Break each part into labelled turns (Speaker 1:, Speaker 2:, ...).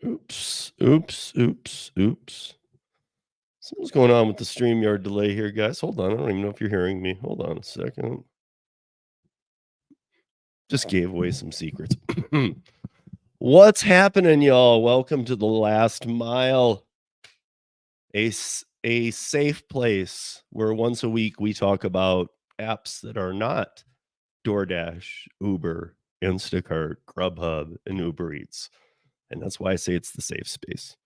Speaker 1: Oops. Something's going on with the StreamYard delay here, guys. Hold on. I don't even know if you're hearing me. Hold on a second. Just gave away some secrets. What's happening, y'all? Welcome to the Last Mile, a safe place where once a week we talk about apps that are not DoorDash, Uber, Instacart, Grubhub, and Uber Eats. And that's why I say it's the safe space.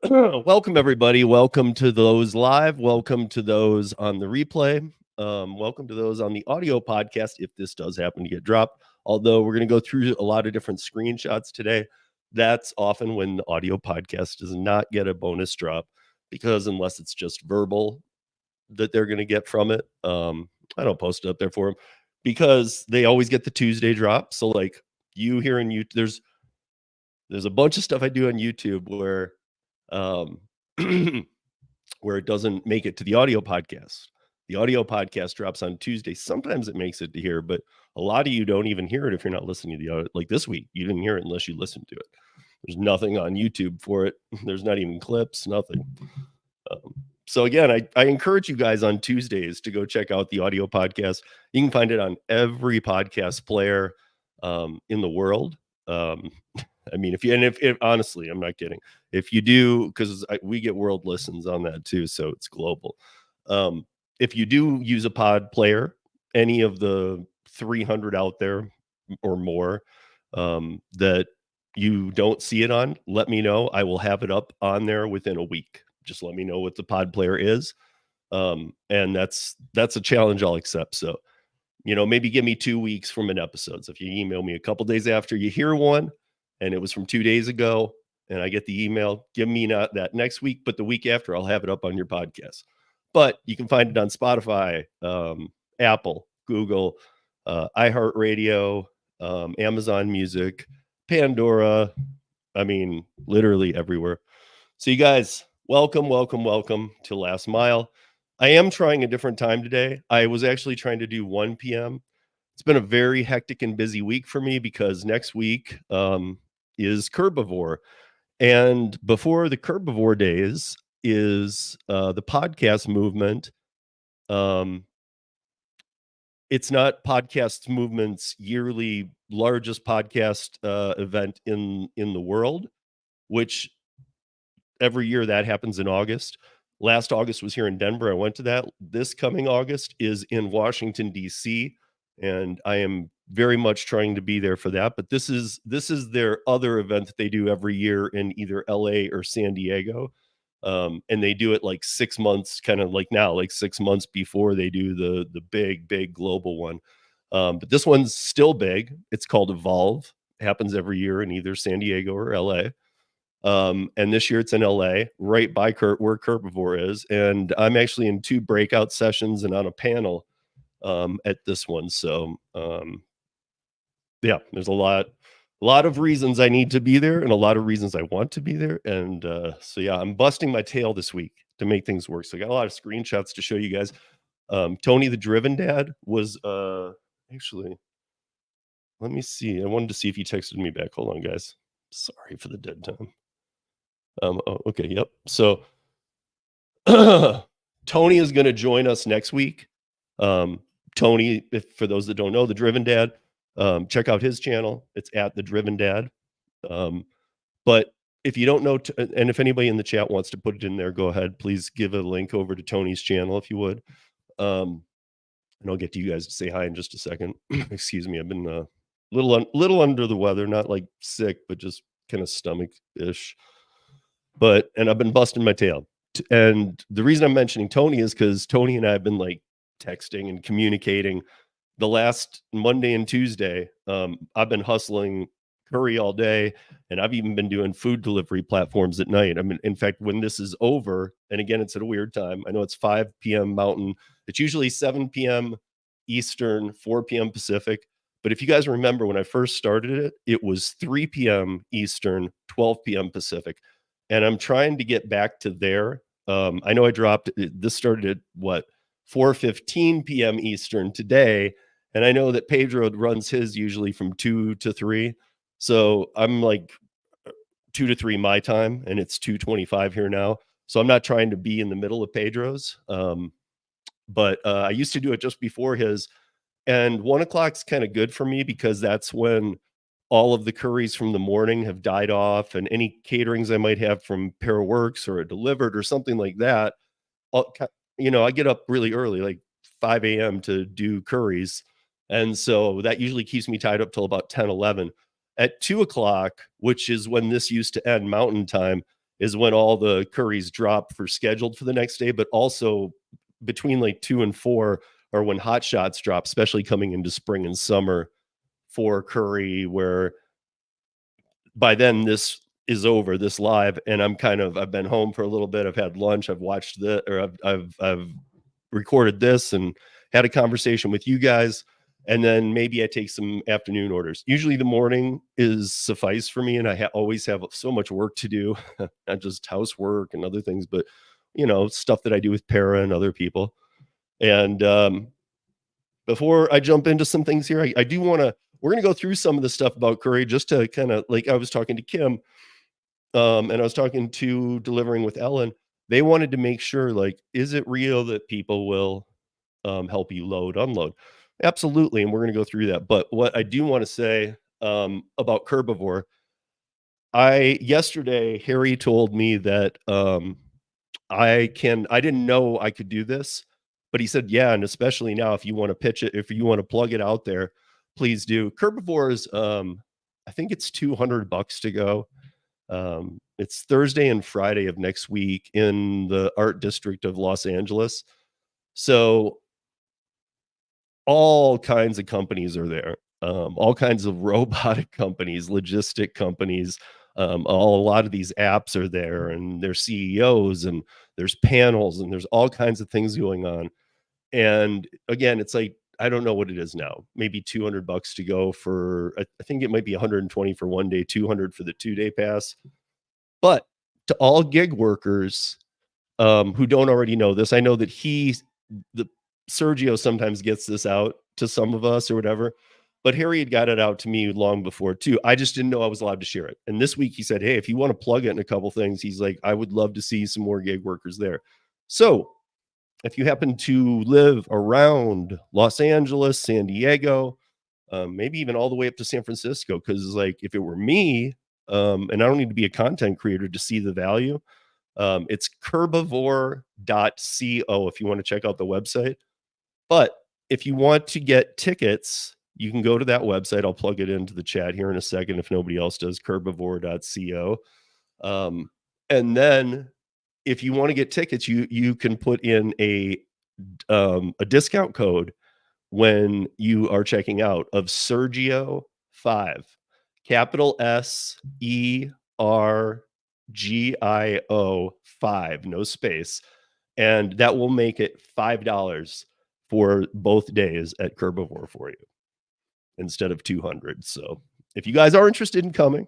Speaker 1: Welcome, everybody. Welcome to those live. Welcome to those on the replay. Welcome to those on the audio podcast, if this does happen to get dropped. Although we're going to go through a lot of different screenshots today. That's often when the audio podcast does not get a bonus drop, because unless it's just verbal that they're going to get from it, I don't post it up there for them, because they always get the Tuesday drop. So like you here in YouTube, there's a bunch of stuff I do on YouTube where where it doesn't make it to the audio podcast. The audio podcast drops on Tuesday. Sometimes it makes it to here, but a lot of you don't even hear it if you're not listening to the audio. Like this week, you didn't hear it unless you listened to it. There's nothing on YouTube for it. There's not even clips, nothing. So again, I encourage you guys on Tuesdays to go check out the audio podcast. You can find it on every podcast player in the world. I mean, if honestly, I'm not kidding. If you do, because we get world listens on that too, so it's global. If you do use a pod player, any of the 300 out there or more that you don't see it on, let me know. I will have it up on there within a week. Just let me know what the pod player is. And that's a challenge I'll accept. So, maybe give me 2 weeks from an episode. So if you email me a couple days after you hear one, and it was from 2 days ago, and I get the email, give me not that next week, but the week after, I'll have it up on your podcast. But you can find it on Spotify, Apple, Google, iHeartRadio, Amazon Music, Pandora. I mean, literally everywhere. So you guys, welcome to Last Mile. I am trying a different time today. I was actually trying to do 1 p.m. It's been a very hectic and busy week for me, because next week is Curbivore. And before the Curbivore days is the podcast movement. It's not podcast movement's yearly largest podcast event in the world, which every year that happens in August. Last August was here in Denver. I went to that. This coming August is in Washington, D.C., and I am very much trying to be there for that. But this is their other event that they do every year in either LA or San Diego. And they do it like 6 months, kind of like now, like 6 months before they do the big global one. But this one's still big. It's called Evolve. It happens every year in either San Diego or LA. And this year it's in LA, right by where Curbivore is. And I'm actually in 2 breakout sessions and on a panel at this one. So yeah, there's a lot of reasons I need to be there, and a lot of reasons I want to be there. And so yeah, I'm busting my tail this week to make things work. So I got a lot of screenshots to show you guys. Tony the Driven Dad was actually, let me see. I wanted to see if he texted me back. Hold on, guys. Sorry for the dead time. Okay, yep. So Tony is going to join us next week. Tony, for those that don't know, the Driven Dad, check out his channel. It's at the Driven Dad. But if you don't know, and if anybody in the chat wants to put it in there, go ahead. Please give a link over to Tony's channel if you would. And I'll get to you guys to say hi in just a second. Excuse me, I've been a little under the weather, not like sick, but just kind of stomach-ish. And I've been busting my tail. And the reason I'm mentioning Tony is because Tony and I have been like texting and communicating the last Monday and Tuesday. I've been hustling Curri all day, and I've even been doing food delivery platforms at night. I mean, in fact, when this is over, and again, it's at a weird time. I know it's 5 p.m. Mountain. It's usually 7 p.m. Eastern, 4 p.m. Pacific. But if you guys remember when I first started it, it was 3 p.m. Eastern, 12 p.m. Pacific. And I'm trying to get back to there. I know I dropped, this started at what, 4:15 p.m. Eastern today. And I know that Pedro runs his usually from 2 to 3. So I'm like 2 to 3 my time, and it's 2:25 here now. So I'm not trying to be in the middle of Pedro's. But I used to do it just before his, and 1 o'clock's kind of good for me because that's when all of the curries from the morning have died off, and any caterings I might have from Pair of Works or a delivered or something like that. I get up really early, like 5 a.m. to do curries. And so that usually keeps me tied up till about 10, 11. At 2 o'clock, which is when this used to end mountain time, is when all the curries drop for scheduled for the next day. But also between like 2 and 4 are when hot shots drop, especially coming into spring and summer for curry, where by then this is over, this live, and I've been home for a little bit. I've had lunch, I've watched the or I've recorded this and had a conversation with you guys, and then maybe I take some afternoon orders. Usually the morning is suffice for me, and I always have so much work to do, not just housework and other things, but stuff that I do with Para and other people. And before I jump into some things here, I do want to. We're going to go through some of the stuff about Curri just to kind of, like, I was talking to Kim, and I was talking to Delivering with Ellen. They wanted to make sure, like, is it real that people will help you load, unload? Absolutely, and we're going to go through that. But what I do want to say about Curbivore, yesterday Harry told me that I didn't know I could do this, but he said, yeah, and especially now, if you want to pitch it, if you want to plug it out there, please do. Curbivore is, I think it's $200 to go. It's Thursday and Friday of next week in the art district of Los Angeles. So all kinds of companies are there. All kinds of robotic companies, logistic companies. A lot of these apps are there, and there's CEOs, and there's panels, and there's all kinds of things going on. And again, it's like, I don't know what it is now. Maybe $200 to go for. I think it might be 120 for one day, 200 for the 2-day pass. But to all gig workers who don't already know this, I know that the Sergio sometimes gets this out to some of us or whatever, but Harry had got it out to me long before too. I just didn't know I was allowed to share it. And this week he said, hey, if you want to plug it in a couple things, he's like, I would love to see some more gig workers there. So if you happen to live around Los Angeles, San Diego, maybe even all the way up to San Francisco, because like if it were me, and I don't need to be a content creator to see the value, it's curbivore.co if you want to check out the website. But if you want to get tickets, you can go to that website. I'll plug it into the chat here in a second if nobody else does, curbivore.co. And then if you want to get tickets, you can put in a discount code when you are checking out of Sergio 5, capital SERGIO 5, no space, and that will make it $5 for both days at Curbivore for you instead of 200. So if you guys are interested in coming,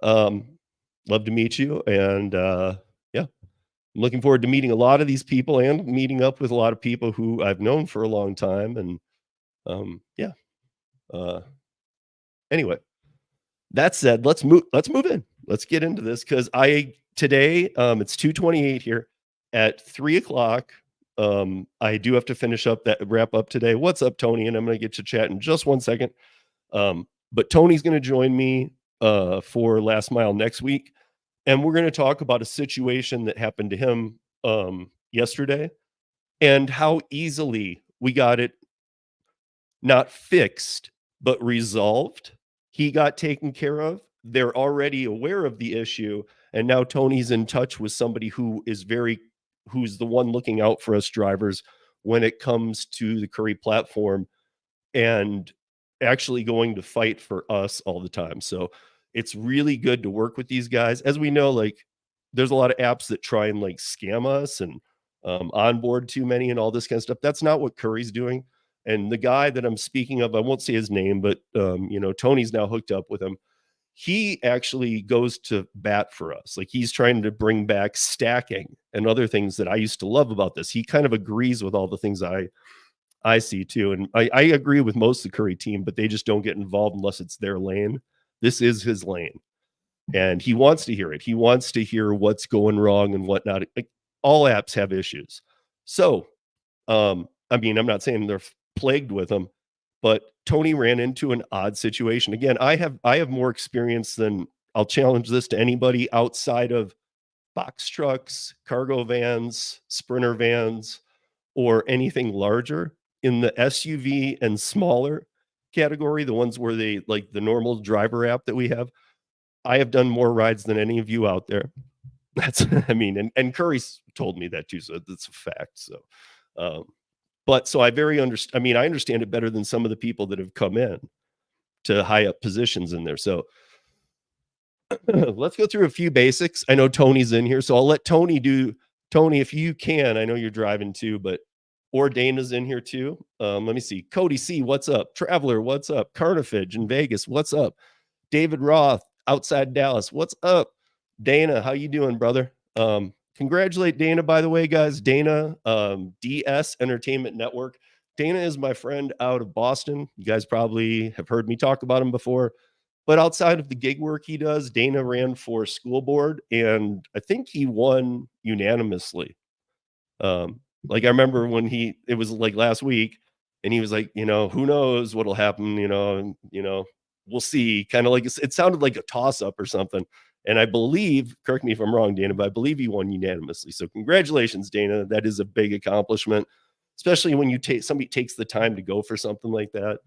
Speaker 1: love to meet you. And yeah, I'm looking forward to meeting a lot of these people and meeting up with a lot of people who I've known for a long time. And yeah. Anyway, that said, let's move in. Let's get into this, because today it's 2:28 here. At 3 o'clock, I do have to finish up that wrap up today. What's up, Tony? And I'm going to get to chat in just 1 second. But Tony's going to join me for Last Mile next week, and we're going to talk about a situation that happened to him yesterday, and how easily we got it not fixed, but resolved. He got taken care of. They're already aware of the issue, and now Tony's in touch with somebody who's the one looking out for us drivers when it comes to the Curri platform, and actually going to fight for us all the time. So it's really good to work with these guys. As we know, like, there's a lot of apps that try and like scam us and onboard too many and all this kind of stuff. That's not what Curri's doing. And the guy that I'm speaking of, I won't say his name, but Tony's now hooked up with him. He actually goes to bat for us. Like, he's trying to bring back stacking and other things that I used to love about this. He kind of agrees with all the things I see too. And I agree with most of the Curri team, but they just don't get involved unless it's their lane. This is his lane. and he wants to hear it. He wants to hear what's going wrong and whatnot. Like, all apps have issues. So, I mean, I'm not saying they're plagued with them, but Tony ran into an odd situation. Again, I have more experience than I'll challenge this to anybody outside of box trucks, cargo vans, sprinter vans, or anything larger in the SUV and smaller category, the ones where they like the normal driver app that we have. I have done more rides than any of you out there. That's I mean, and Curry's told me that too, so that's a fact. So, um, but so I very understand. I mean, I understand it better than some of the people that have come in to high up positions in there. So let's go through a few basics. I know Tony's in here, so I'll let Tony do. Tony, if you can, I know you're driving too, but or Dana's in here too. Let me see. Cody C, what's up? Traveler, what's up? Carnifage in Vegas, what's up? David Roth, outside Dallas, what's up? Dana, how you doing, brother? Congratulate Dana, by the way, guys. Dana, DS Entertainment Network. Dana is my friend out of Boston. You guys probably have heard me talk about him before. But outside of the gig work he does, Dana ran for school board, and I think he won unanimously. Like I remember when it was like last week, and he was like, who knows what'll happen, and we'll see. Kind of like it sounded like a toss up or something. And I believe, correct me if I'm wrong, Dana, but I believe he won unanimously. So congratulations, Dana. That is a big accomplishment, especially when you take somebody takes the time to go for something like that.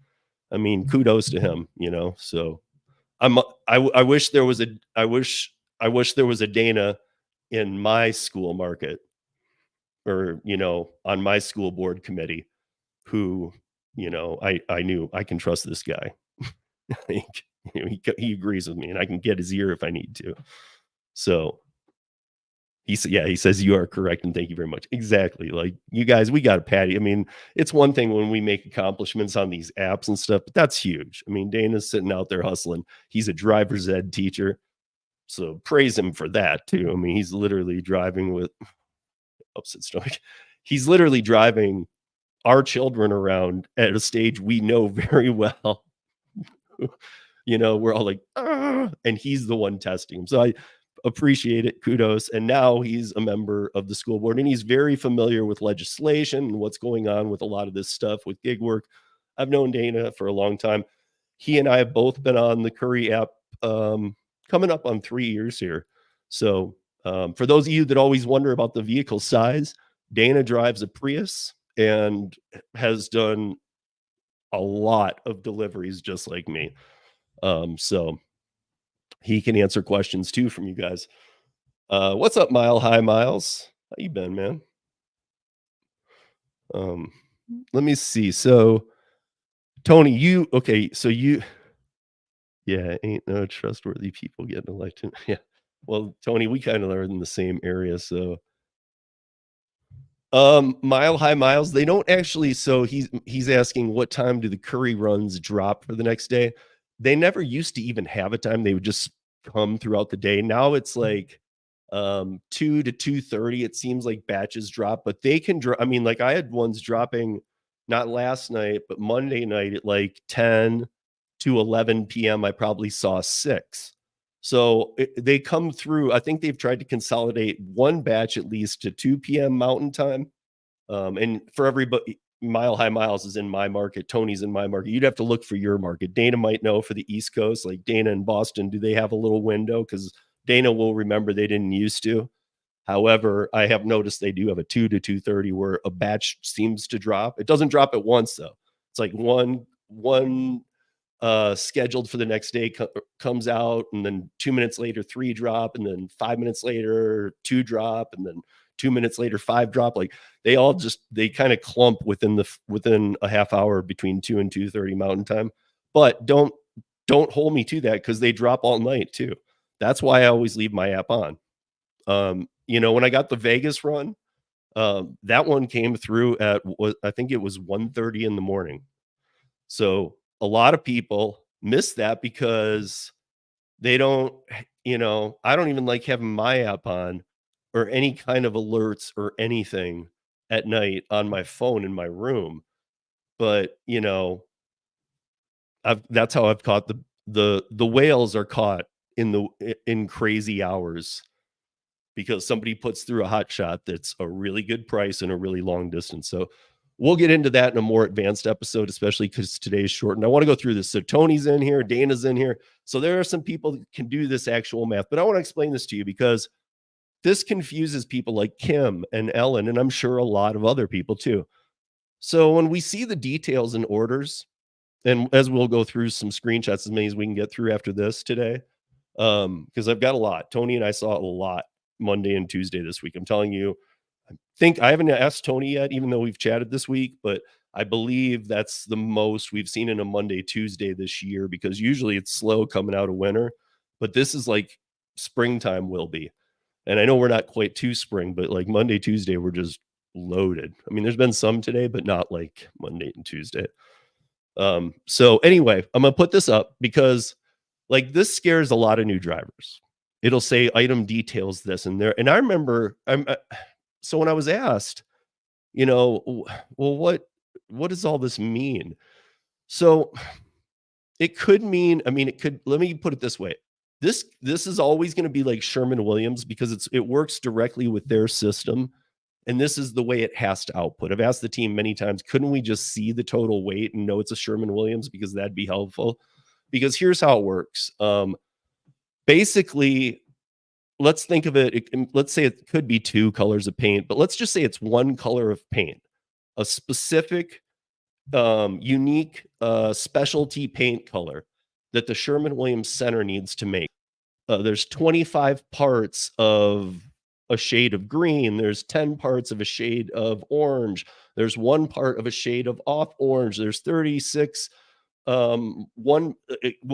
Speaker 1: I mean, kudos to him. So I'm I wish there was a I wish there was a Dana in my school market or on my school board committee who I knew I can trust this guy. Like, he agrees with me and I can get his ear if I need to. So he said, yeah, he says you are correct and thank you very much. Exactly. Like, you guys, we got a patty. I mean, it's one thing when we make accomplishments on these apps and stuff, but that's huge. I mean, Dana's sitting out there hustling. He's a driver's ed teacher. So praise him for that too. I mean, he's literally driving with upset stomach. He's literally driving our children around at a stage we know very well. We're all like, "Ah," and he's the one testing him. So I appreciate it. Kudos. And now he's a member of the school board and he's very familiar with legislation and what's going on with a lot of this stuff with gig work. I've known Dana for a long time. He and I have both been on the Curri app, coming up on 3 years here. So, for those of you that always wonder about the vehicle size, Dana drives a Prius and has done a lot of deliveries just like me. So he can answer questions too from you guys. What's up, Mile High Miles? How you been, man? Um, let me see. So Tony, you okay? So yeah, ain't no trustworthy people getting elected. Yeah. Well, Tony, we kind of are in the same area, so Mile High Miles, they don't actually, so he's asking what time do the Curri runs drop for the next day? They never used to even have a time. They would just come throughout the day. Now it's like 2 to 2:30. It seems like batches drop, but they can drop. I mean, like I had ones dropping not last night, but Monday night at like 10 to 11 p.m. I probably saw 6. So they come through. I think they've tried to consolidate one batch at least to 2 p.m. Mountain Time. And for everybody, Mile High Miles is in my market. Tony's in my market. You'd have to look for your market. Dana might know for the East Coast, like Dana in Boston. Do they have a little window? Because Dana will remember they didn't used to. However, I have noticed they do have a 2 to 2:30 where a batch seems to drop. It doesn't drop at once though. It's like one scheduled for the next day comes out, and then 2 minutes later 3 drop, and then 5 minutes later 2 drop, and then 2 minutes later 5 drop. Like they kind of clump within a half hour between 2 and 2:30 Mountain Time. But don't hold me to that because they drop all night too. That's why I always leave my app on. When I got the Vegas run, that one came through at I think it was 1:30 in the morning. So a lot of people miss that because they don't, I don't even like having my app on or any kind of alerts or anything at night on my phone in my room. But, that's how I've caught the whales are caught in crazy hours because somebody puts through a hot shot that's a really good price and a really long distance. So we'll get into that in a more advanced episode, especially because today's short. And I want to go through this. So Tony's in here, Dana's in here. So there are some people that can do this actual math, but I want to explain this to you because this confuses people like Kim and Ellen, and I'm sure a lot of other people too. So when we see the details and orders, and as we'll go through some screenshots, as many as we can get through after this today, because I've got a lot. Tony and I saw a lot Monday and Tuesday this week. I'm telling you, I think I haven't asked Tony yet, even though we've chatted this week, but I believe that's the most we've seen in a Monday, Tuesday this year, because usually it's slow coming out of winter, but this is like springtime will be. And I know we're not quite to spring, but like Monday, Tuesday, we're just loaded. I mean, there's been some today, but not like Monday and Tuesday. So anyway, I'm gonna put this up because like this scares a lot of new drivers. It'll say item details this and there. And I remember so when I was asked, well, what does all this mean? So it could mean, I mean, it could, let me put it this way. This is always going to be like Sherman-Williams because it works directly with their system. And this is the way it has to output. I've asked the team many times, couldn't we just see the total weight and know it's a Sherman-Williams because that'd be helpful? Because here's how it works. Basically, let's think of it. Let's say it could be 2 colors of paint, but let's just say it's 1 color of paint, a specific, unique, specialty paint color that the Sherman-Williams center needs to make. There's 25 parts of a shade of green. There's 10 parts of a shade of orange. There's 1 part of a shade of off orange. There's 36. We'll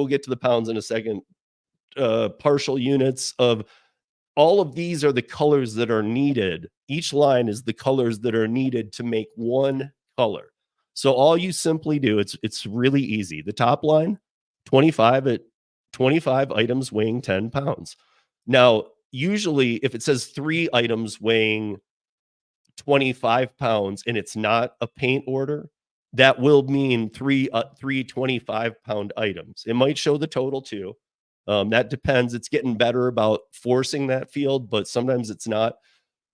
Speaker 1: get to the pounds in a second. Partial units of all of these are the colors that are needed. Each line is the colors that are needed to make 1 color. So all you simply do, it's really easy. The top line, 25 items weighing 10 pounds. Now, usually if it says 3 items weighing 25 pounds and it's not a paint order, that will mean three 25-pound items. It might show the total too. That depends. It's getting better about forcing that field, but sometimes it's not.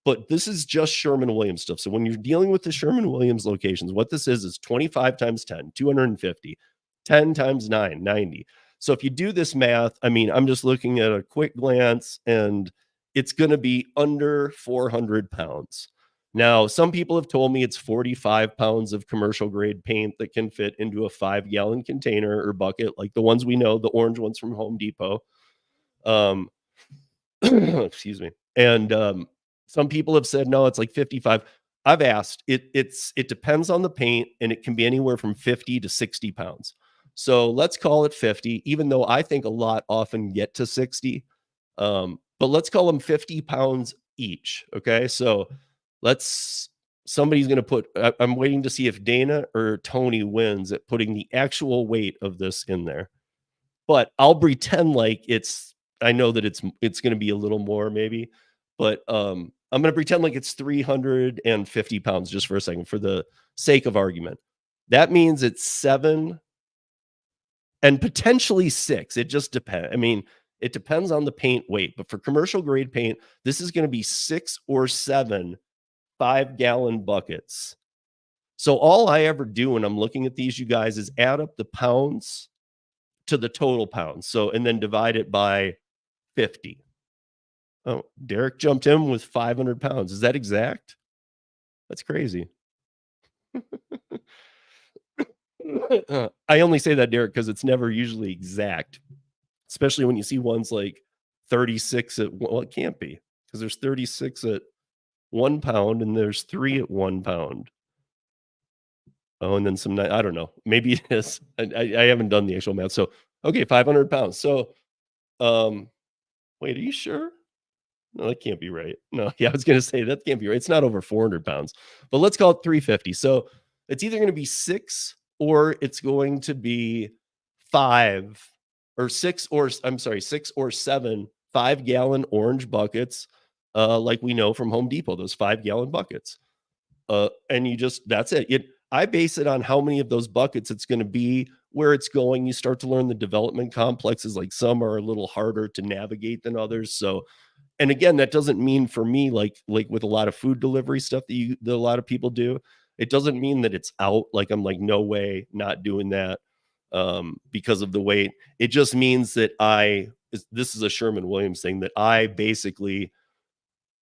Speaker 1: But this is just Sherman-Williams stuff. So when you're dealing with the Sherman-Williams locations, what this is 25 times 10, 250, 10 times 9, 90. So if you do this math, I mean, I'm just looking at a quick glance and it's going to be under 400 pounds. Now, some people have told me it's 45 pounds of commercial grade paint that can fit into a 5-gallon container or bucket, like the ones we know, the orange ones from Home Depot. Excuse me. And some people have said, no, it's like 55. I've asked, it depends on the paint and it can be anywhere from 50 to 60 pounds. So let's call it 50, even though I think a lot often get to 60. But let's call them 50 pounds each. Okay. So somebody's going to put, I'm waiting to see if Dana or Tony wins at putting the actual weight of this in there. But I'll pretend like I know that it's going to be a little more maybe, but I'm going to pretend like it's 350 pounds just for a second, for the sake of argument. That means it's 7 and potentially 6. It just depends. I mean, it depends on the paint weight, but for commercial grade paint, this is going to be 6 or 7 5-gallon buckets. So all I ever do when I'm looking at these, you guys, is add up the pounds to the total pounds. So, and then divide it by 50. Oh, Derek jumped in with 500 pounds. Is that exact? That's crazy. I only say that, Derek, because it's never usually exact, especially when you see ones like 36 well, it can't be because there's 36 at 1 pound and there's 3 at 1 pound. Oh, and then some, I don't know. Maybe it is. I haven't done the actual math. So, okay, 500 pounds. So, wait, are you sure? No, that can't be right. No, yeah, I was going to say that can't be right. It's not over 400 pounds, but let's call it 350. So it's either going to be 6 or it's going to be 5 or 6 or 7 5-gallon orange buckets, like we know from Home Depot, those 5-gallon buckets. And that's it. I base it on how many of those buckets it's going to be where it's going. You start to learn the development complexes. Like some are a little harder to navigate than others. So, and again, that doesn't mean for me, like with a lot of food delivery stuff that a lot of people do, it doesn't mean that it's out. Like I'm like, no way, not doing that because of the weight. It just means that this is a Sherman Williams thing, that I basically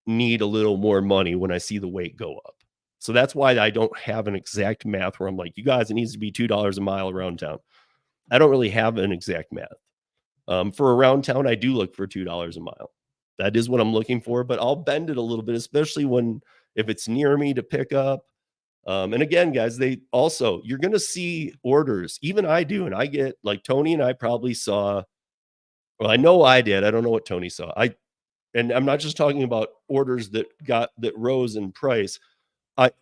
Speaker 1: need a little more money when I see the weight go up. So that's why I don't have an exact math where I'm like, you guys, it needs to be $2 a mile around town. I don't really have an exact math. For around town, I do look for $2 a mile. That is what I'm looking for, but I'll bend it a little bit, especially if it's near me to pick up. And again, guys, you're going to see orders. Even I do. And I get like Tony and I probably saw, well, I know I did. I don't know what Tony saw. And I'm not just talking about orders that rose in price.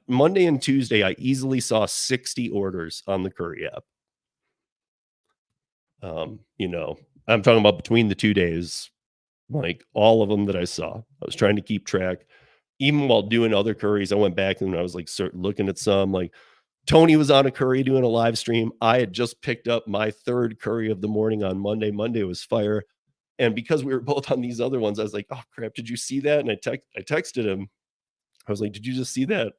Speaker 1: Monday and Tuesday, I easily saw 60 orders on the Curri app. I'm talking about between the 2 days, like all of them that I saw. I was trying to keep track. Even while doing other curries, I went back and I was like looking at some. Like Tony was on a curry doing a live stream. I had just picked up my third curry of the morning on Monday. Monday was fire. And because we were both on these other ones, I was like, oh crap, did you see that? And I texted him. I was like, did you just see that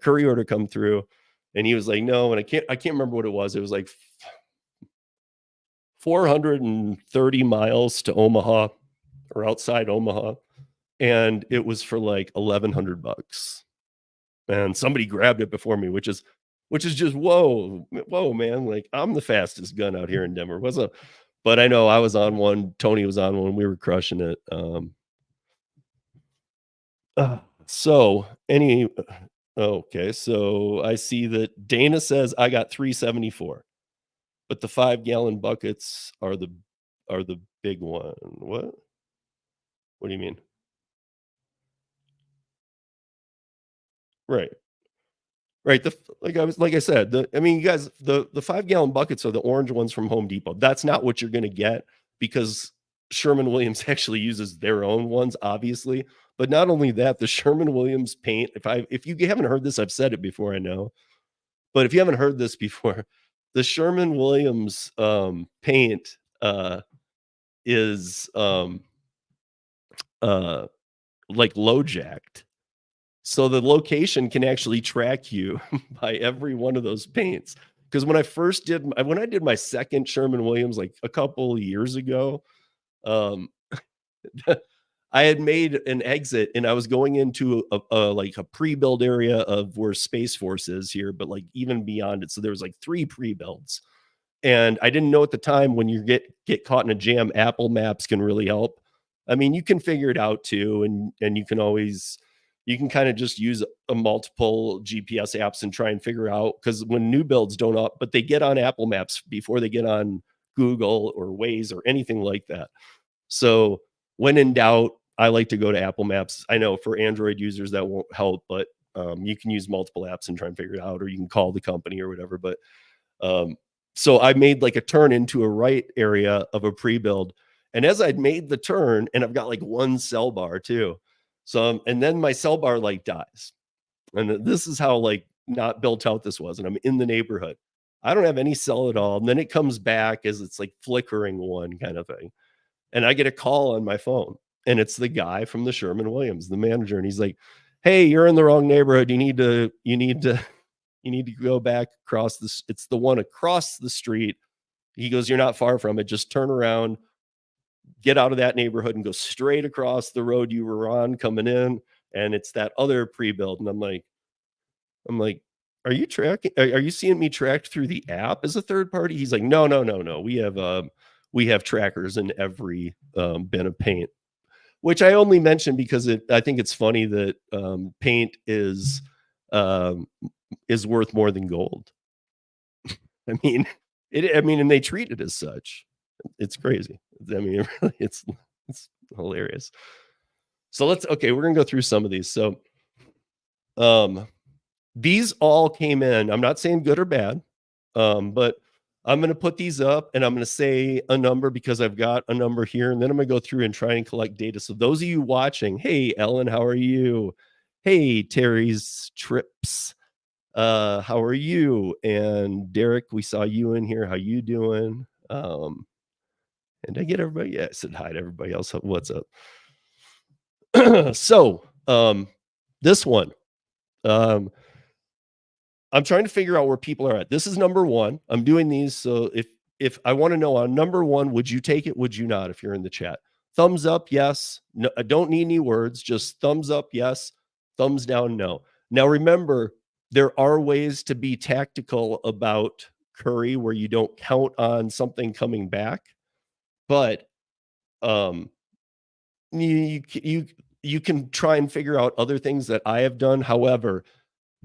Speaker 1: curry order come through? And he was like, no. And I can't remember what it was. It was like 430 miles to Omaha or outside Omaha. And it was for like $1,100. And somebody grabbed it before me, which is just whoa, man. Like I'm the fastest gun out here in Denver. But I know I was on one, Tony was on one, we were crushing it. So okay, so I see that Dana says I got 374, but the 5-gallon buckets are the big one. What do you mean? Right. Right. Like I said, you guys, the 5-gallon buckets are the orange ones from Home Depot. That's not what you're gonna get because Sherman Williams actually uses their own ones, obviously. But not only that, the Sherman Williams paint, if you haven't heard this, I've said it before, I know. But if you haven't heard this before, the Sherman Williams paint is uh like low jacked. So the location can actually track you by every one of those paints. Because when I did my second Sherman Williams like a couple years ago, um, I had made an exit and I was going into like a pre-build area of where Space Force is here, but like even beyond it. So there was like 3 pre-builds. And I didn't know at the time when you get caught in a jam, Apple Maps can really help. I mean, you can figure it out too, and you can kind of just use a multiple GPS apps and try and figure out, because when new builds don't up, but they get on Apple Maps before they get on Google or Waze or anything like that. So when in doubt, I like to go to Apple Maps. I know for Android users that won't help, but you can use multiple apps and try and figure it out, or you can call the company or whatever. But um, so I made like a turn into a right area of a pre-build. And as I'd made the turn, and I've got like one cell bar too. So, and then my cell bar like dies. And this is how like not built out this was. And I'm in the neighborhood. I don't have any cell at all. And then it comes back as it's like flickering one kind of thing. And I get a call on my phone. And it's the guy from the Sherman Williams, the manager. And he's like, hey, you're in the wrong neighborhood. You need to go back across this. It's the one across the street. He goes, you're not far from it. Just turn around, get out of that neighborhood and go straight across the road you were on coming in. And it's that other pre-build. And I'm like, are you tracking? Are you seeing me tracked through the app as a third party? He's like, no. We have trackers in every bin of paint, which I only mention because I think it's funny that paint um, is worth more than gold. I mean, and they treat it as such. It's crazy. I mean, really, it's hilarious. So we're gonna go through some of these. So, these all came in. I'm not saying good or bad, but I'm gonna put these up and I'm gonna say a number because I've got a number here, and then I'm gonna go through and try and collect data. So those of you watching, hey Ellen, how are you? Hey Terry's Trips. How are you? And Derek, we saw you in here. How you doing? And I get everybody. Yeah, I said hi to everybody else. What's up? So, this one, um, I'm trying to figure out where people are at. This is number one. I'm doing these. So if I want to know on number one, would you take it? Would you not? If you're in the chat, thumbs up, yes. No, I don't need any words. Just thumbs up, yes. Thumbs down, no. Now remember, there are ways to be tactical about Curri where you don't count on something coming back, but um, you can try and figure out other things that I have done. However,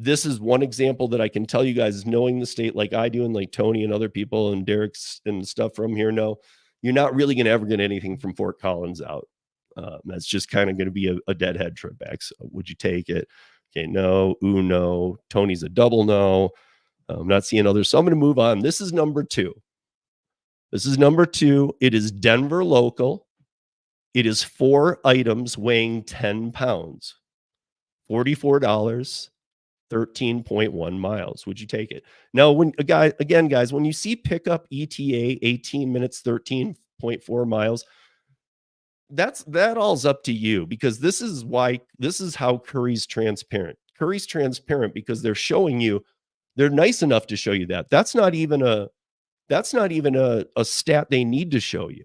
Speaker 1: this is one example that I can tell you guys, knowing the state like I do, and like Tony and other people and Derek's and stuff from here know, you're not really going to ever get anything from Fort Collins out. That's just kind of going to be a deadhead trip back. So would you take it? Okay, no. Ooh, no. Tony's a double no. I'm not seeing others. So I'm going to move on. This is number two. This is number two. It is Denver local. It is 4 items weighing 10 pounds, $44. 13.1 miles. Would you take it? Now, when a guy, again, guys, when you see pickup ETA 18 minutes, 13.4 miles, that all's up to you, because this is how Curri's transparent. Curri's transparent because they're showing you, they're nice enough to show you that. That's not even a stat they need to show you,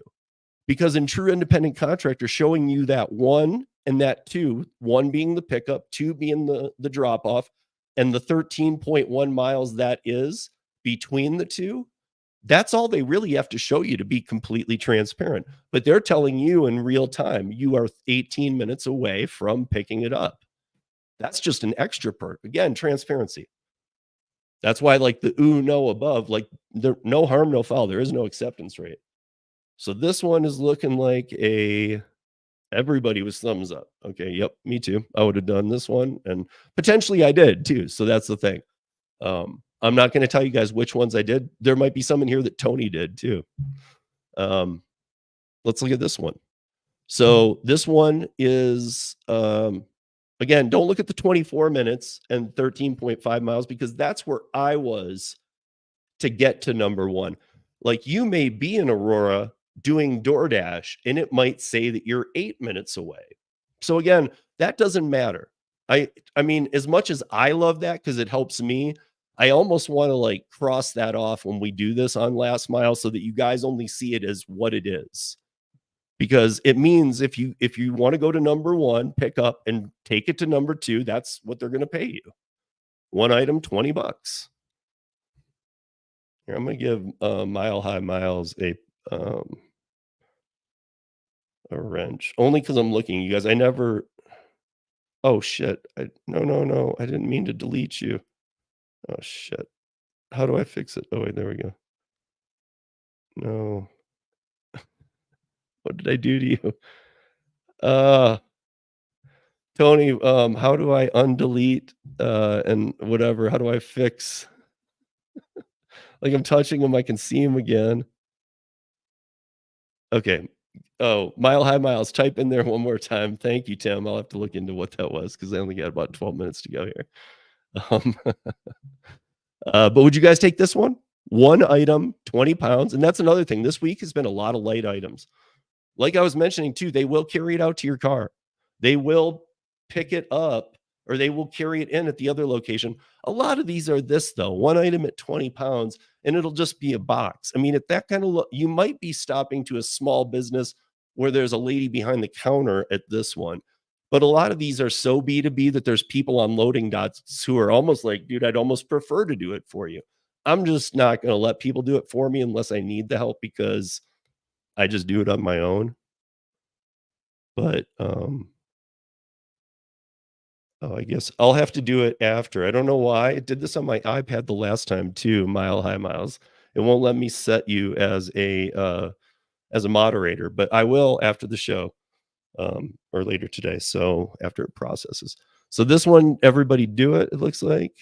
Speaker 1: because in true independent contractor, showing you that one and that two, one being the pickup, two being the drop off, and the 13.1 miles that is between the two, that's all they really have to show you to be completely transparent. But they're telling you in real time, you are 18 minutes away from picking it up. That's just an extra perk. Again, transparency. That's why, like the ooh, no above, like there, no harm, no foul. There is no acceptance rate. So this one is looking like everybody was thumbs up. Okay, yep, me too. I would have done this one, and potentially I did too. So that's the thing. I'm not going to tell you guys which ones I did. There might be some in here that Tony did too. Let's look at this one. So this one is again, don't look at the 24 minutes and 13.5 miles, because that's where I was to get to number one. Like, you may be in Aurora doing DoorDash and it might say that you're 8 minutes away. So again, that doesn't matter. I mean, as much as I love that because it helps me, I almost want to like cross that off when we do this on last mile, so that you guys only see it as what it is. Because it means if you want to go to number one, pick up and take it to number two, that's what they're going to pay you. One item, $20. Here, I'm going to give Mile High Miles a wrench, only because I'm looking, you guys. I never. Oh shit! No! I didn't mean to delete you. Oh shit! How do I fix it? Oh wait, there we go. No. What did I do to you? Tony, how do I undelete and whatever? How do I fix? Like, I'm touching him, I can see him again. Okay. Oh, Mile High Miles, type in there one more time. Thank you, Tim. I'll have to look into what that was, because I only got about 12 minutes to go here. But would you guys take this one? One item, 20 pounds. And that's another thing. This week has been a lot of light items. Like I was mentioning too, they will carry it out to your car. They will pick it up, or they will carry it in at the other location. A lot of these are this though, one item at 20 pounds, and it'll just be a box. I mean, at that kind of you might be stopping to a small business where there's a lady behind the counter at this one. But a lot of these are so B2B that there's people on loading dots who are almost like, dude, I'd almost prefer to do it for you. I'm just not going to let people do it for me unless I need the help, because I just do it on my own. But oh, I guess I'll have to do it after. I don't know why. I did this on my iPad the last time too, Mile High Miles. It won't let me set you as a moderator, but I will after the show, or later today. So after it processes. So this one, everybody do it, it looks like.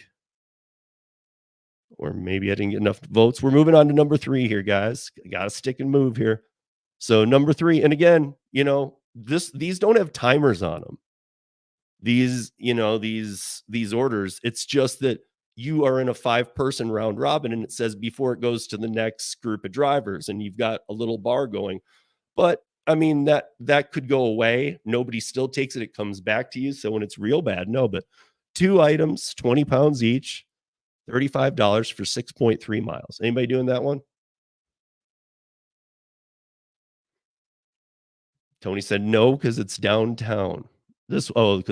Speaker 1: Or maybe I didn't get enough votes. We're moving on to number 3 here, guys. Got to stick and move here. So number 3, and again, you know, these don't have timers on them. These, you know, these orders, it's just that you are in a 5-person round robin, and it says before it goes to the next group of drivers, and you've got a little bar going. But I mean, that could go away. Nobody still takes it. It comes back to you. So when it's real bad, no. But 2 items, 20 pounds each, $35 for 6.3 miles. Anybody doing that one? Tony said no, because it's downtown. Because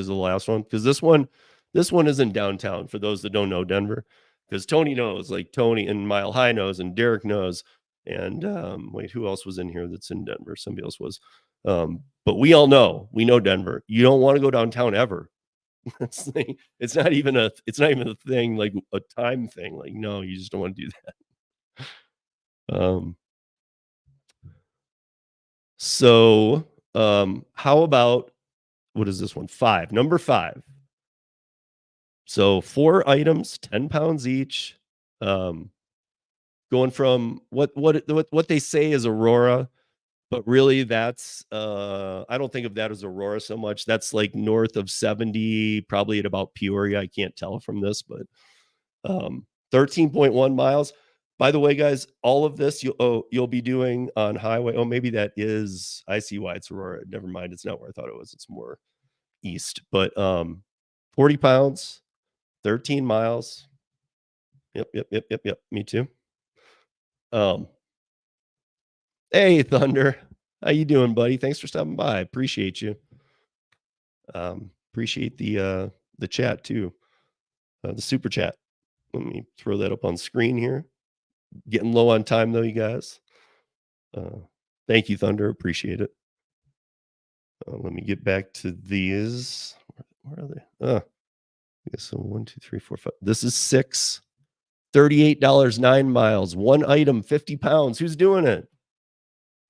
Speaker 1: the last one, because this one isn't downtown for those that don't know Denver. Because Tony knows, like Tony and Mile High knows, and Derek knows, and wait, who else was in here that's in Denver? Somebody else was. But we all know, we know Denver. You don't want to go downtown ever. It's not even a thing, like a time thing. Like, no, you just don't want to do that. So how about, what is this one? 5, number 5. So 4 items, 10 pounds each. Going from what they say is Aurora, but really that's I don't think of that as Aurora so much. That's like north of 70, probably at about Peoria. I can't tell from this, but 13.1 miles. By the way, guys, all of this you'll be doing on highway. Oh, maybe that is, I see why it's Aurora. Never mind. It's not where I thought it was. It's more east. But 40 pounds, 13 miles. Yep. Me too. Hey, Thunder. How you doing, buddy? Thanks for stopping by. Appreciate you. Appreciate the chat too. The super chat. Let me throw that up on screen here. Getting low on time though, you guys. Thank you, Thunder. Appreciate it. Let me get back to these. Where are they? I guess so. 1, 2, 3, 4, 5. This is 6. $38, 9 miles. 1 item, 50 pounds. Who's doing it?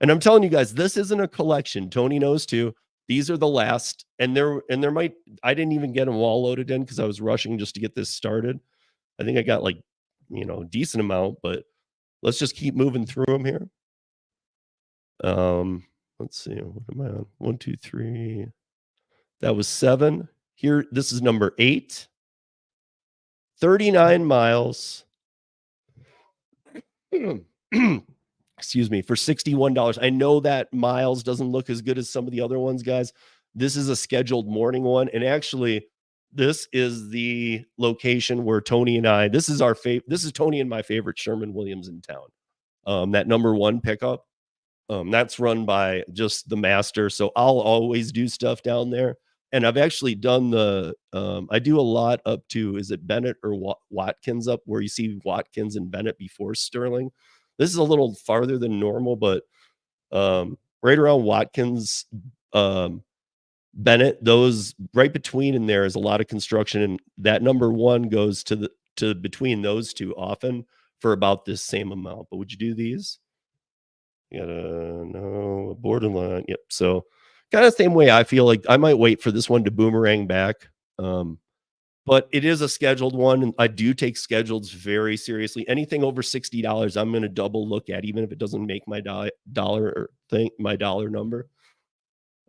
Speaker 1: And I'm telling you guys, this isn't a collection. Tony knows too. These are the last, and there might, I didn't even get them all loaded in because I was rushing just to get this started. I think I got like, a decent amount, but let's just keep moving through them here. Let's see. What am I on? 1, 2, 3. That was 7. Here, this is number 8. 39 miles. Excuse me, for $61. I know that miles doesn't look as good as some of the other ones, guys. This is a scheduled morning one. And actually, this is the location where Tony and I, this is Tony and my favorite Sherman-Williams in town. That number 1 pickup. That's run by just the master. So I'll always do stuff down there. And I've actually done I do a lot up to, is it Bennett or Watkins up where you see Watkins and Bennett before Sterling? This is a little farther than normal, but right around Watkins, Bennett, those right between in there is a lot of construction. And that number 1 goes to between those two often for about this same amount. But would you do these? You gotta know, borderline. Yep. So kind of the same way I feel like I might wait for this one to boomerang back. But it is a scheduled one, and I do take scheduleds very seriously. Anything over $60, I'm going to double look at, even if it doesn't make my dollar number.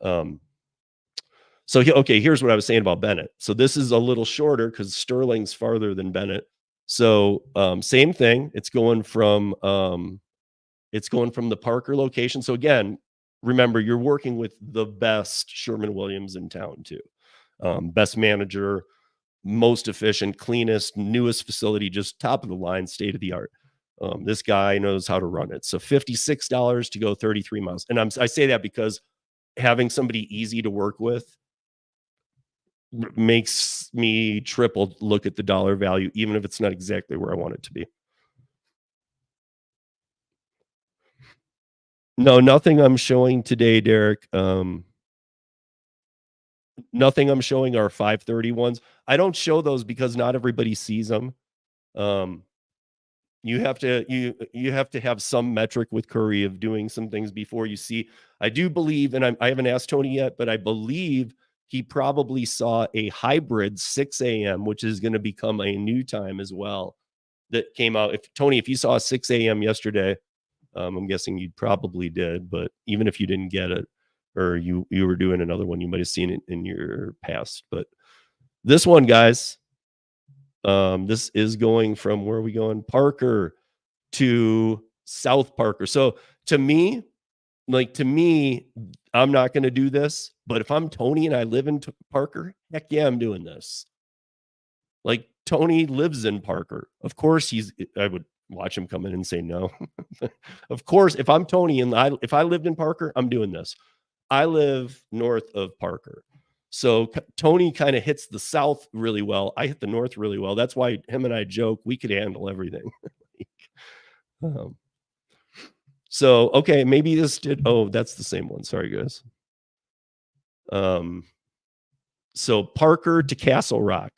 Speaker 1: So okay, here's what I was saying about Bennett. So this is a little shorter because Sterling's farther than Bennett. So same thing. It's going from the Parker location. So again, remember, you're working with the best Sherman-Williams in town too. Best manager, most efficient, cleanest, newest facility, just top of the line, state of the art. This guy knows how to run it. So $56 to go 33 miles. And I say that because having somebody easy to work with makes me triple look at the dollar value, even if it's not exactly where I want it to be. No, nothing I'm showing today, Derek. Nothing I'm showing are 530 ones. I don't show those because not everybody sees them. You have to have some metric with Curri of doing some things before you see. I do believe, and I haven't asked Tony yet, but I believe he probably saw a hybrid 6 a.m., which is going to become a new time as well, that came out. If you saw a 6 a.m. yesterday, I'm guessing you probably did, but even if you didn't get it, or you were doing another one, you might have seen it in your past. But this one, guys, This is going from where are we going? Parker to South Parker. So to me, to me, I'm not going to do this. But if I'm Tony and I live in Parker, heck yeah, I'm doing this. Like Tony lives in Parker. Of course, I would watch him come in and say no. Of course, if I'm Tony and if I lived in Parker, I'm doing this. I live north of Parker. So Tony kind of hits the south really well. I hit the north really well. That's why him and I joke we could handle everything. um, so okay, maybe this did. Oh, that's the same one. Sorry, guys. Um, so Parker to Castle Rock.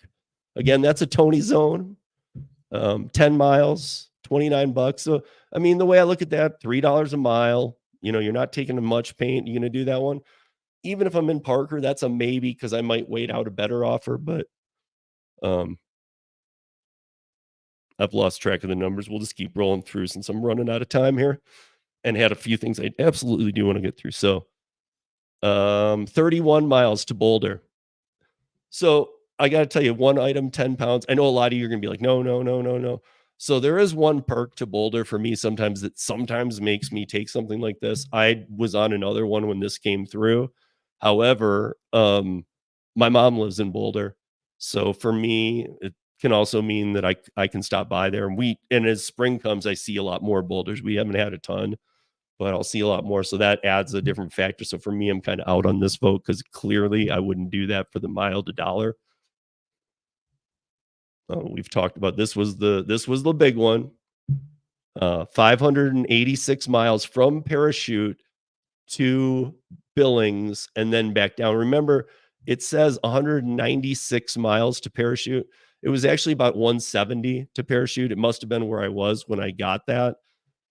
Speaker 1: Again, that's a Tony zone. 10 miles, $29. So I mean, the way I look at that, $3 a mile. You're not taking much paint. You're gonna do that one. Even if I'm in Parker, that's a maybe because I might wait out a better offer, but um, I've lost track of the numbers. We'll just keep rolling through since I'm running out of time here and had a few things I absolutely do want to get through. So 31 miles to Boulder. So I got to tell you, one item, 10 pounds. I know a lot of you are going to be like, no, no, no, no, no. So there is one perk to Boulder for me sometimes that sometimes makes me take something like this. I was on another one when this came through. However, my mom lives in Boulder. So for me, it can also mean that I can stop by there. And as spring comes, I see a lot more boulders. We haven't had a ton, but I'll see a lot more. So that adds a different factor. So for me, I'm kind of out on this vote because clearly I wouldn't do that for the mile to dollar. We've talked about this was the big one. 586 miles from Parachute to Billings and then back down. Remember, it says 196 miles to Parachute. It was actually about 170 to Parachute. It must have been where I was when I got that.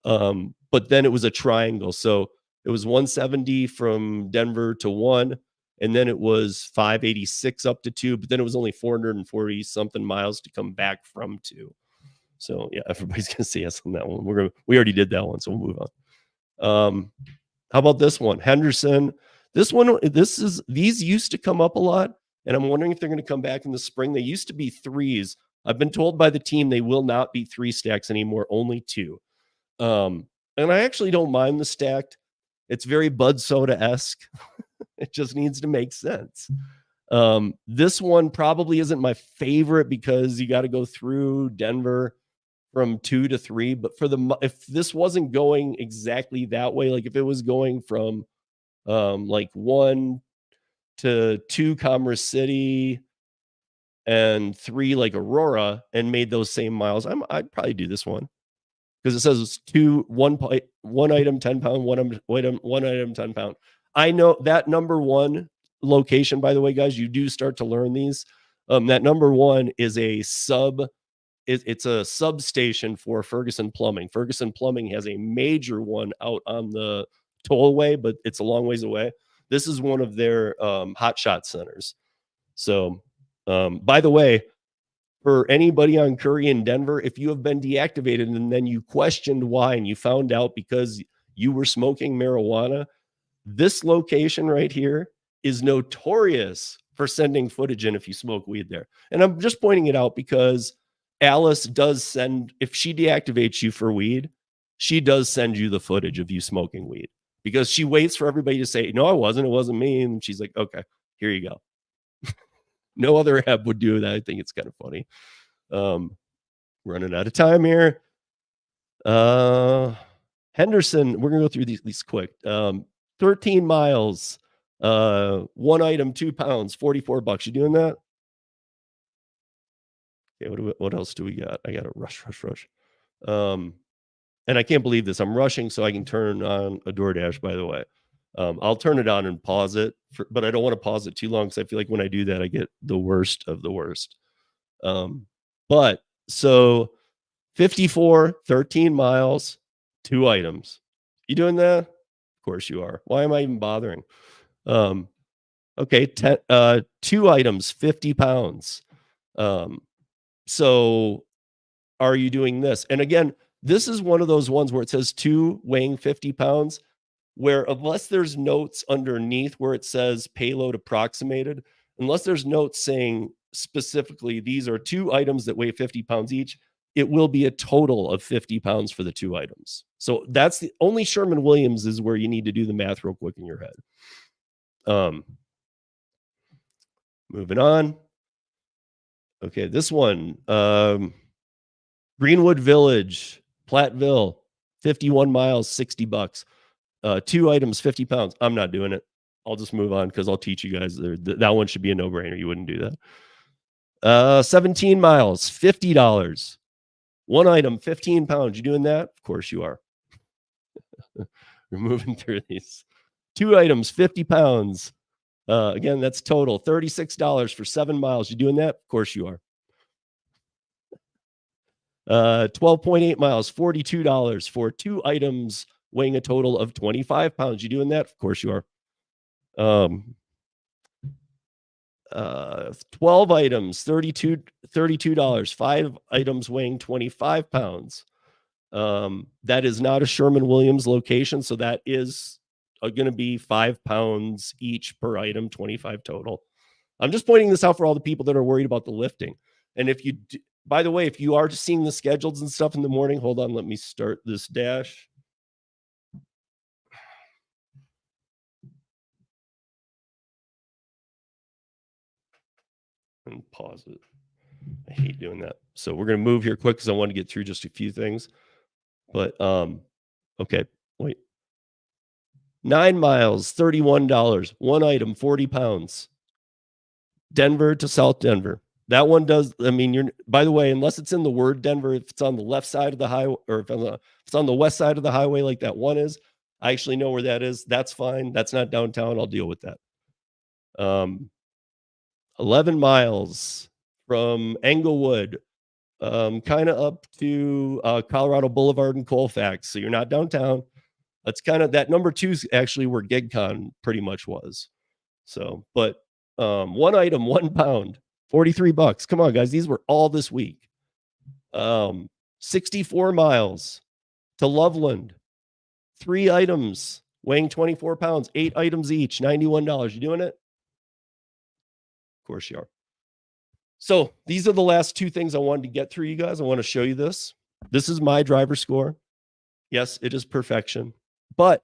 Speaker 1: But then it was a triangle. So it was 170 from Denver to 1, and then it was 586 up to 2, but then it was only 440 something miles to come back from 2. So yeah, everybody's gonna say yes on that one. We already did that one, so we'll move on. How about this one? Henderson. These used to come up a lot, and I'm wondering if they're going to come back in the spring. They used to be 3s. I've been told by the team they will not be 3 stacks anymore, only 2. And I actually don't mind the stacked. It's very Bud Soda-esque. It just needs to make sense. This one probably isn't my favorite because you got to go through Denver from 2 to 3. But if this wasn't going exactly that way, like if it was going from like 1 to 2 Commerce City and 3 like Aurora and made those same miles, I'd probably do this one because it says it's one item 10 pound, one item 10 pound. I know that number 1 location, by the way, guys, you do start to learn these. That number 1 is it's a substation for Ferguson Plumbing. Ferguson Plumbing has a major one out on the tollway, but it's a long ways away. This is one of their hot shot centers. So, by the way, for anybody on Curri in Denver, if you have been deactivated and then you questioned why and you found out because you were smoking marijuana, this location right here is notorious for sending footage in if you smoke weed there. And I'm just pointing it out because Alice does send, if she deactivates you for weed, she does send you the footage of you smoking weed because she waits for everybody to say, no, it wasn't me. And she's like, okay, here you go. No other app would do that. I think it's kind of funny. Running out of time here. Henderson, we're gonna go through these quick. 13 miles, one item, 2 pounds, $44. You doing that? Okay, what else do we got? I gotta rush. And I can't believe this. I'm rushing so I can turn on a DoorDash, by the way. I'll turn it on and pause it, but I don't want to pause it too long because I feel like when I do that, I get the worst of the worst. But so 54, 13 miles, 2 items. You doing that? Of course you are. Why am I even bothering? Okay, 2 items, 50 pounds. So are you doing this? And again, this is one of those ones where it says 2 weighing 50 pounds, where unless there's notes underneath where it says payload approximated, unless there's notes saying specifically, these are 2 items that weigh 50 pounds each. It will be a total of 50 pounds for the 2 items. So that's the only Sherman-Williams is where you need to do the math real quick in your head. Moving on. Okay, this one, Greenwood Village, Platteville, 51 miles, $60. 2 items, 50 pounds. I'm not doing it. I'll just move on because I'll teach you guys. That one should be a no-brainer. You wouldn't do that. 17 miles, $50. 1 item, 15 pounds. You doing that? Of course you are. We're moving through these. 2 items, 50 pounds. Again, that's total $36 for 7 miles. You doing that? Of course you are. 12.8 miles, $42 for 2 items weighing a total of 25 pounds. You doing that? Of course you are. 12 items, $32, 5 items weighing 25 pounds. That is not a Sherman-Williams location, so that is going to be 5 pounds each per item, 25 total. I'm just pointing this out for all the people that are worried about the lifting. And if you, by the way, if you are just seeing the schedules and stuff in the morning, hold on, let me start this dash. And pause it. I hate doing that. So we're going to move here quick because I want to get through just a few things. But okay, wait. 9 miles, $31. 1 item, 40 pounds. Denver to South Denver. That one does, I mean, you're, by the way, unless it's in the word Denver, if it's on the left side of the highway, or if it's on the west side of the highway like that one is, I actually know where that is. That's fine. That's not downtown. I'll deal with that. 11 miles from Englewood, kind of up to Colorado Boulevard and Colfax. So you're not downtown. That's kind of, that number 2 is actually where GigCon pretty much was. So, but 1 item, 1 pound, $43. Come on, guys. These were all this week. 64 miles to Loveland. 3 items weighing 24 pounds, 8 items each, $91. You doing it? Of course you are. So these are the last 2 things I wanted to get through, you guys. I want to show you this. This is my driver score. Yes, it is perfection. But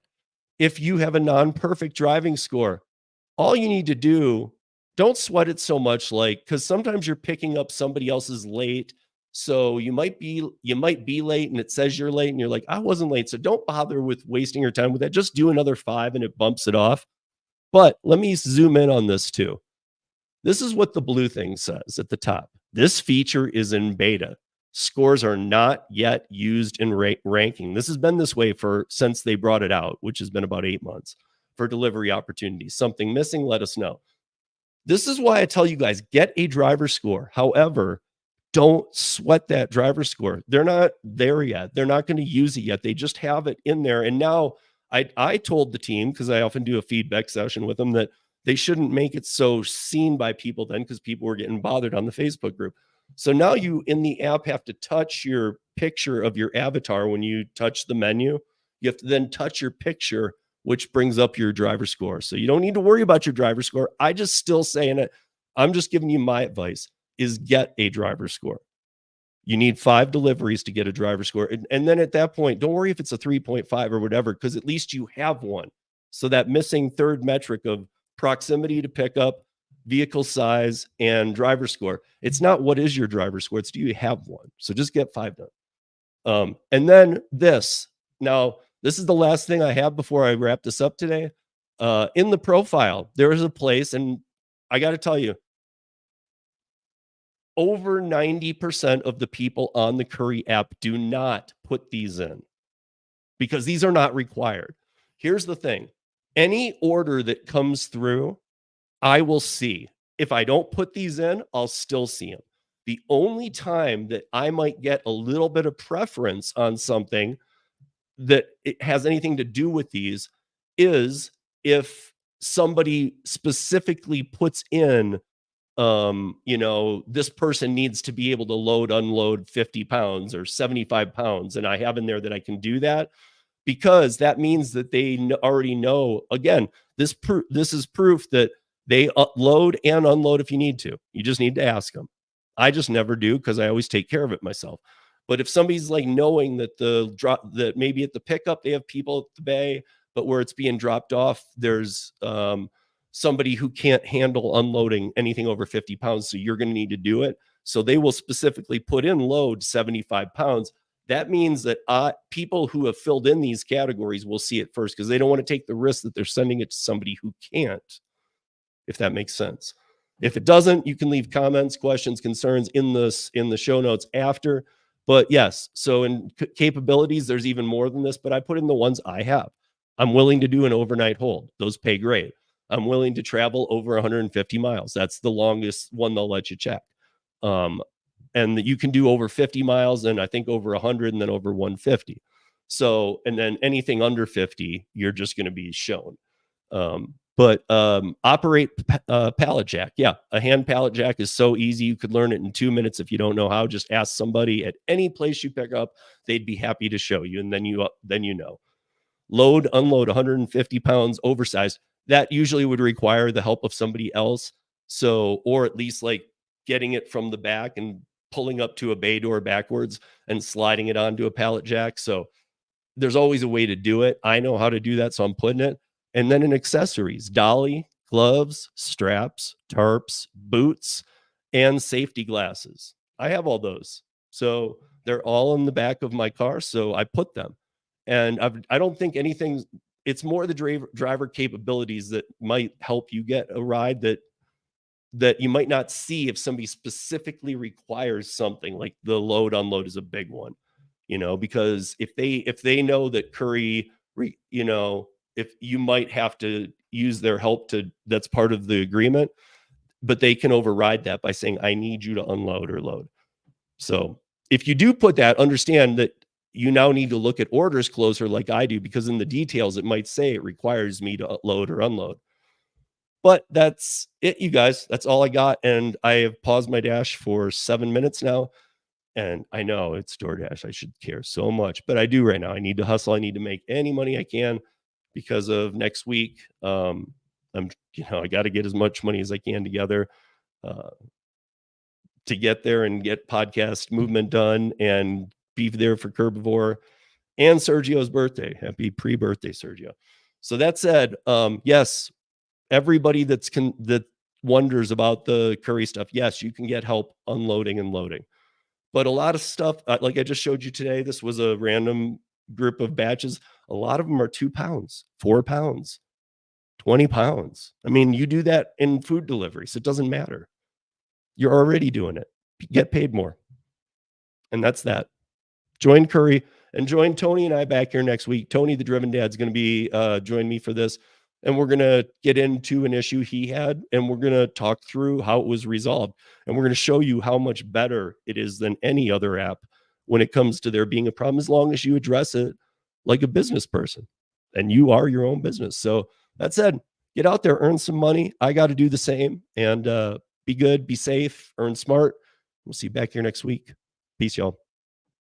Speaker 1: if you have a non-perfect driving score, all you need to do, don't sweat it so much, like, because sometimes you're picking up somebody else's late. So you might be late and it says you're late and you're like, I wasn't late. So don't bother with wasting your time with that. Just do another 5 and it bumps it off. But let me zoom in on this too. This is what the blue thing says at the top. This feature is in beta. Scores are not yet used in ranking. This has been this way since they brought it out, which has been about 8 months for delivery opportunities. Something missing, let us know. This is why I tell you guys, get a driver score. However, don't sweat that driver score. They're not there yet. They're not going to use it yet. They just have it in there. And now I told the team, because I often do a feedback session with them, that they shouldn't make it so seen by people then, because people were getting bothered on the Facebook group. So now you in the app have to touch your picture of your avatar when you touch the menu. You have to then touch your picture, which brings up your driver score. So you don't need to worry about your driver score. I just still saying it. I'm just giving you my advice is get a driver score. You need 5 deliveries to get a driver score. And then at that point, don't worry if it's a 3.5 or whatever, because at least you have one. So that missing third metric of proximity to pickup, vehicle size, and driver score. It's not what is your driver score, it's do you have one? So just get 5 done. And then this. Now, this is the last thing I have before I wrap this up today. In the profile, there is a place, and I got to tell you, over 90% of the people on the Curri app do not put these in because these are not required. Here's the thing. Any order that comes through, I will see. If I don't put these in, I'll still see them. The only time that I might get a little bit of preference on something that it has anything to do with these is if somebody specifically puts in, this person needs to be able to load, unload 50 pounds or 75 pounds. And I have in there that I can do that, because that means that they already know. Again, this is proof that They load and unload if you need to. You just need to ask them. I just never do because I always take care of it myself. But if somebody's like knowing that the drop that maybe at the pickup they have people at the bay, but where it's being dropped off, there's somebody who can't handle unloading anything over 50 pounds. So you're going to need to do it. So they will specifically put in load 75 pounds. That means that people who have filled in these categories will see it first because they don't want to take the risk that they're sending it to somebody who can't, if that makes sense. If it doesn't, you can leave comments, questions, concerns in the show notes after. But yes, so in capabilities, there's even more than this, but I put in the ones I have. I'm willing to do an overnight hold. Those pay great. I'm willing to travel over 150 miles. That's the longest one they'll let you check. And you can do over 50 miles and I think over 100 and then over 150. So, and then anything under 50, you're just going to be shown. But operate pallet jack. Yeah, a hand pallet jack is so easy. You could learn it in 2 minutes. If you don't know how, just ask somebody at any place you pick up. They'd be happy to show you. And then you know. Load, unload 150 pounds oversized. That usually would require the help of somebody else. So, or at least like getting it from the back and pulling up to a bay door backwards and sliding it onto a pallet jack. So there's always a way to do it. I know how to do that, so I'm putting it. And then in accessories, dolly, gloves, straps, tarps, boots, and safety glasses. I have all those. So they're all in the back of my car, so I put them. And I don't think anything, it's more the driver capabilities that might help you get a ride that you might not see if somebody specifically requires something. Like the load unload is a big one, because if they know that Curri, if you might have to use their help that's part of the agreement, but they can override that by saying, I need you to unload or load. So if you do put that, understand that you now need to look at orders closer like I do, because in the details, it might say it requires me to load or unload. But that's it, you guys. That's all I got. And I have paused my dash for 7 minutes now. And I know it's DoorDash. I should care so much, but I do right now. I need to hustle. I need to make any money I can because of next week. I got to get as much money as I can together to get there and get podcast movement done and be there for Curbivore and Sergio's birthday. Happy pre-birthday, Sergio. So that said, yes, everybody that wonders about the Curri stuff, yes, you can get help unloading and loading. But a lot of stuff, like I just showed you today, this was a random group of batches. A lot of them are 2 pounds, 4 pounds, 20 pounds. I mean, you do that in food delivery, so it doesn't matter. You're already doing it. Get paid more. And that's that. Join Curri and join Tony and I back here next week. Tony, the Driven Dad, is going to be join me for this. And we're going to get into an issue he had, and we're going to talk through how it was resolved. And we're going to show you how much better it is than any other app when it comes to there being a problem, as long as you address it like a business person and you are your own business. So that said, get out there, earn some money. I got to do the same, and be good, be safe, earn smart. We'll see you back here next week. Peace, y'all.